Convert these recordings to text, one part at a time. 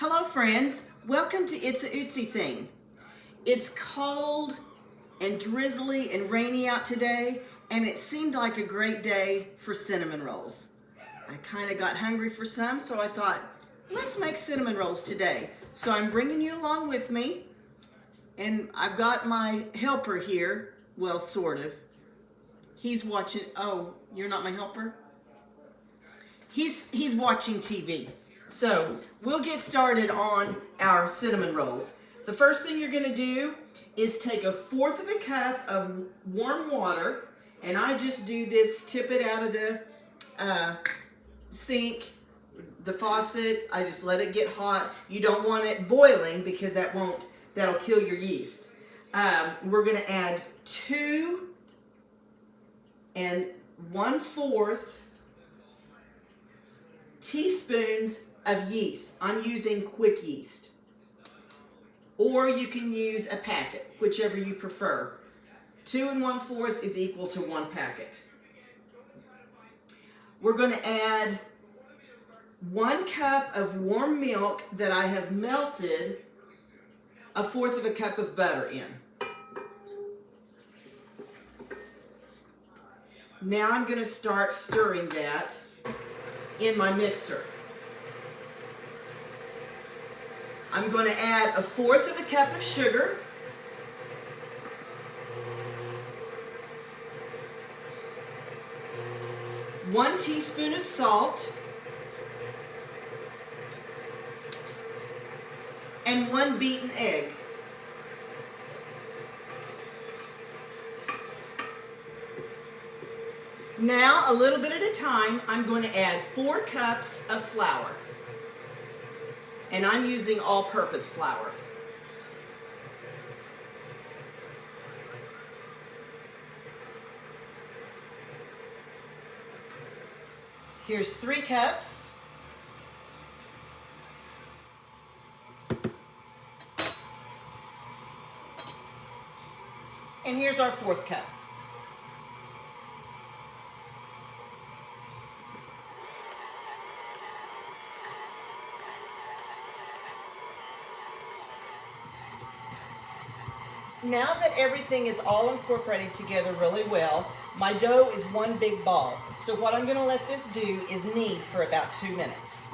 Hello friends, welcome to It's a Ootsy Thing. It's cold and drizzly and rainy out today, and it seemed like a great day for cinnamon rolls. I kind of got hungry for some, so I thought, let's make cinnamon rolls today. So I'm bringing you along with me, and I've got my helper here, well, sort of. He's watching, oh, you're not my helper? He's watching TV. So we'll get started on our cinnamon rolls. The first thing you're going to do is take 1/4 of a cup of warm water, and I just do this, tip it out of the sink, the faucet. I just let it get hot. You don't want it boiling because that'll kill your yeast. We're going to add 2 1/4 teaspoons of yeast. I'm using quick yeast. Or you can use a packet, whichever you prefer. 2 1/4 is equal to 1 packet. We're going to add 1 cup of warm milk that I have melted 1/4 of a cup of butter in. Now I'm going to start stirring that in my mixer. I'm going to add 1/4 of a cup of sugar, one teaspoon of salt, and 1 beaten egg. Now, a little bit at a time, I'm going to add 4 cups of flour. And I'm using all-purpose flour. Here's 3 cups. And here's our 4th cup. Now that everything is all incorporated together really well, my dough is one big ball. So what I'm going to let this do is knead for about 2 minutes.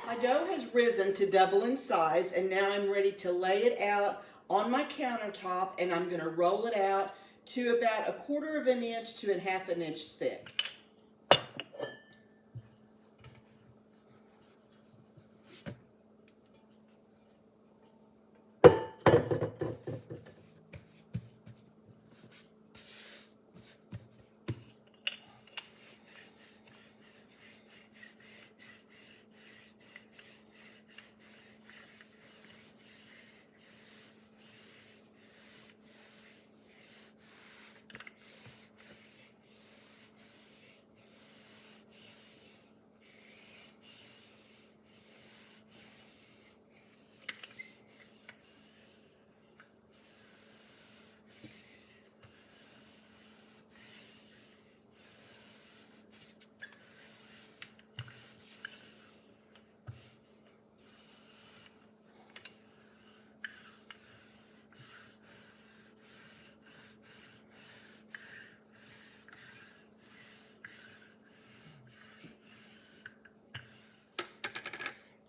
My dough has risen to double in size, and now I'm ready to lay it out on my countertop, and I'm going to roll it out to about 1/4 of an inch to 1/2 an inch thick.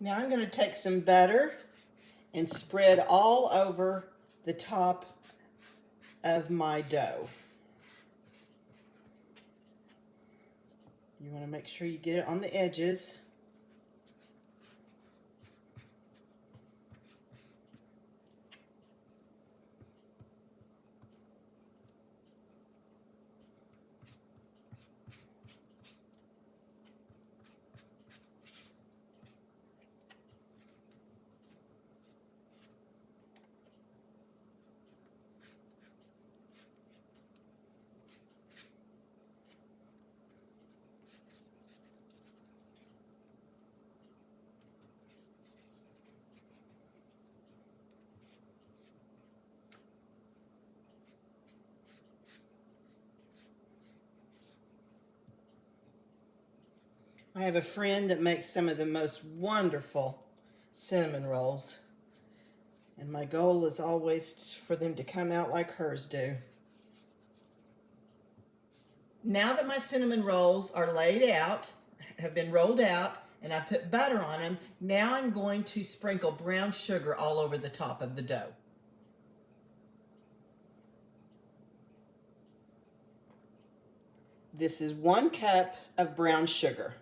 Now I'm going to take some butter and spread all over the top of my dough. You want to make sure you get it on the edges. I have a friend that makes some of the most wonderful cinnamon rolls, and my goal is always for them to come out like hers do. Now that my cinnamon rolls are laid out, have been rolled out, and I put butter on them, now I'm going to sprinkle brown sugar all over the top of the dough. This is 1 cup of brown sugar.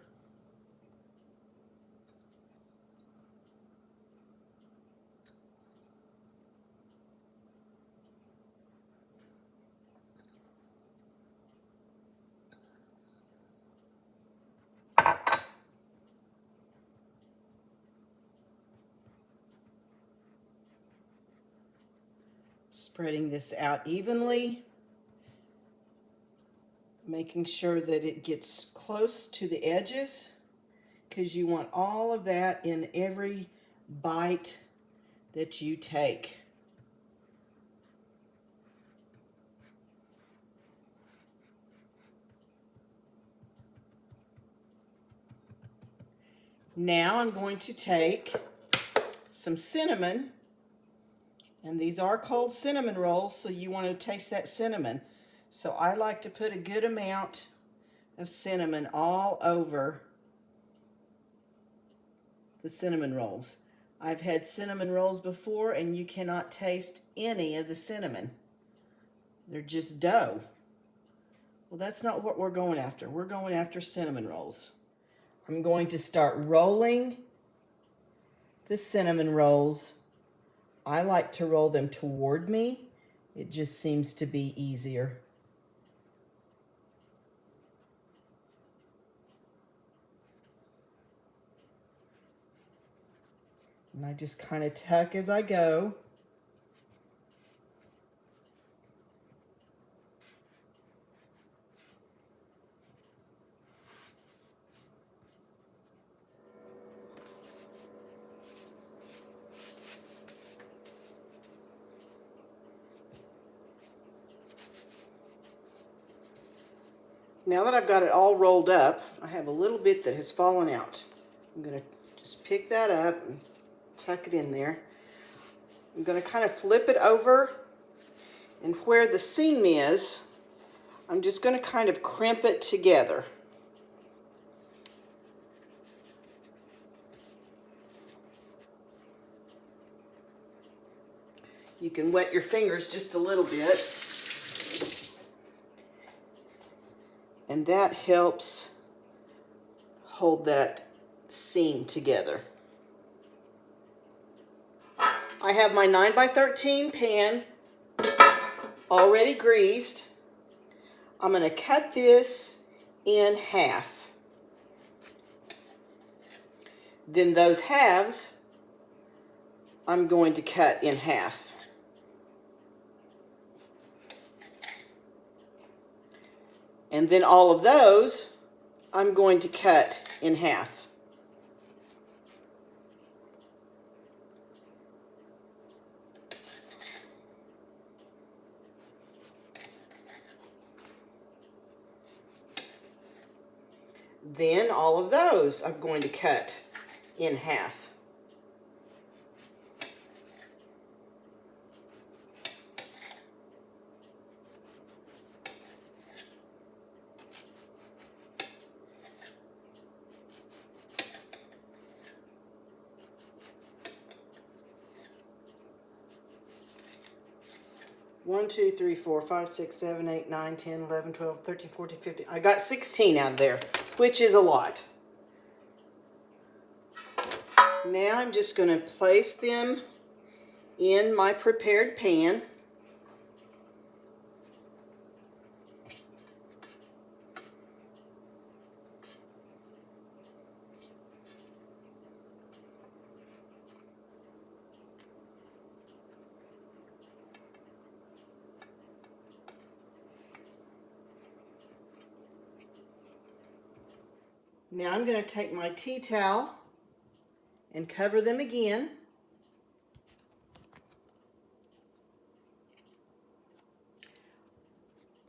Spreading this out evenly, making sure that it gets close to the edges, because you want all of that in every bite that you take. Now I'm going to take some cinnamon, and these are cold cinnamon rolls, so you want to taste that cinnamon. So I like to put a good amount of cinnamon all over the cinnamon rolls. I've had cinnamon rolls before, and you cannot taste any of the cinnamon. They're just dough. Well, that's not what we're going after. We're going after cinnamon rolls. I'm going to start rolling the cinnamon rolls. I like to roll them toward me. It just seems to be easier. And I just kind of tuck as I go. Now that I've got it all rolled up, I have a little bit that has fallen out. I'm going to just pick that up and tuck it in there. I'm going to kind of flip it over, and where the seam is, I'm just going to kind of crimp it together. You can wet your fingers just a little bit, and that helps hold that seam together. I have my 9x13 pan already greased. I'm going to cut this in half. Then those halves I'm going to cut in half. And then all of those I'm going to cut in half. Then all of those I'm going to cut in half. One, 2, 3, 4, 5, 6, 7, 8, 9, 10, 11, 12, 13, 14, 15. I got 16 out of there, which is a lot. Now I'm just going to place them in my prepared pan. Now I'm going to take my tea towel and cover them again.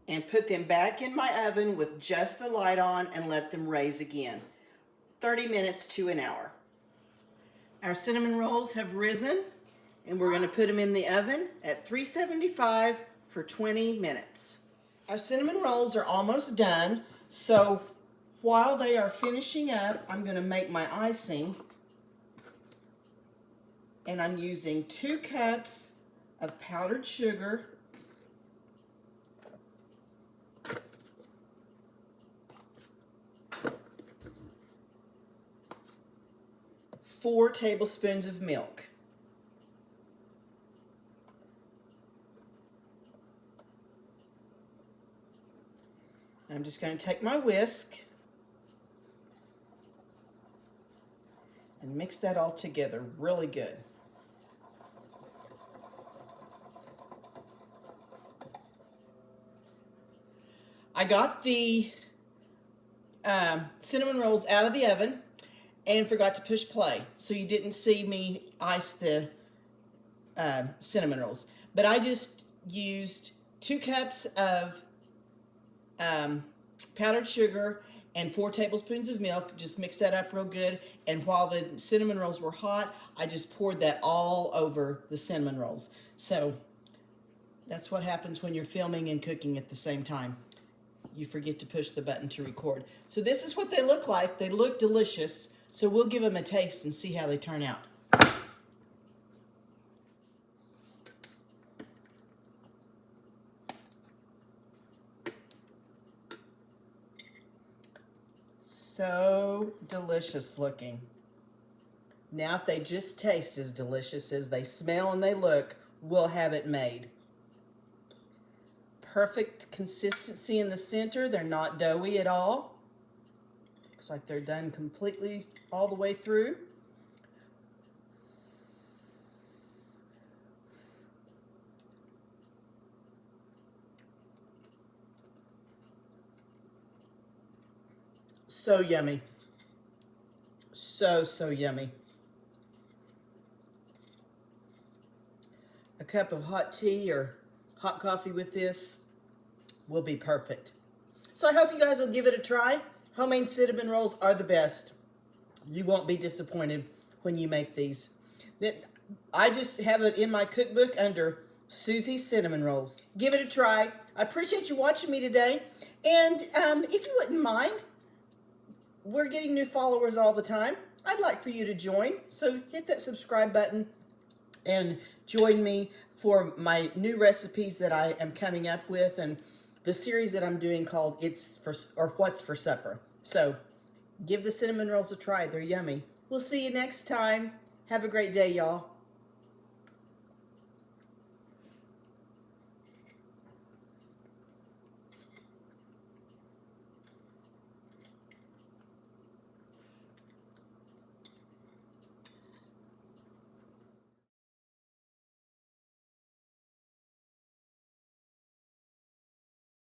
And put them back in my oven with just the light on and let them raise again. 30 minutes to an hour. Our cinnamon rolls have risen, and we're going to put them in the oven at 375 for 20 minutes. Our cinnamon rolls are almost done, so while they are finishing up, I'm going to make my icing. And I'm using 2 cups of powdered sugar, 4 tablespoons of milk. I'm just going to take my whisk and mix that all together really good. I got the cinnamon rolls out of the oven and forgot to push play, so you didn't see me ice the cinnamon rolls. But I just used 2 cups of powdered sugar and 4 tablespoons of milk. Just mix that up real good, and while the cinnamon rolls were hot, I just poured that all over the cinnamon rolls. So that's what happens when you're filming and cooking at the same time. You forget to push the button to record. So this is what they look like. They look delicious. So we'll give them a taste and see how they turn out. So delicious looking. Now if they just taste as delicious as they smell and they look, we'll have it made. Perfect consistency in the center. They're not doughy at all. Looks like they're done completely all the way through. So yummy. So yummy. A cup of hot tea or hot coffee with this will be perfect. So I hope you guys will give it a try. Homemade cinnamon rolls are the best. You won't be disappointed when you make these. I just have it in my cookbook under Susie's Cinnamon Rolls. Give it a try. I appreciate you watching me today. And if you wouldn't mind, we're getting new followers all the time. I'd like for you to join. So hit that subscribe button and join me for my new recipes that I am coming up with, and the series that I'm doing called What's for Supper. So give the cinnamon rolls a try. They're yummy. We'll see you next time. Have a great day, y'all.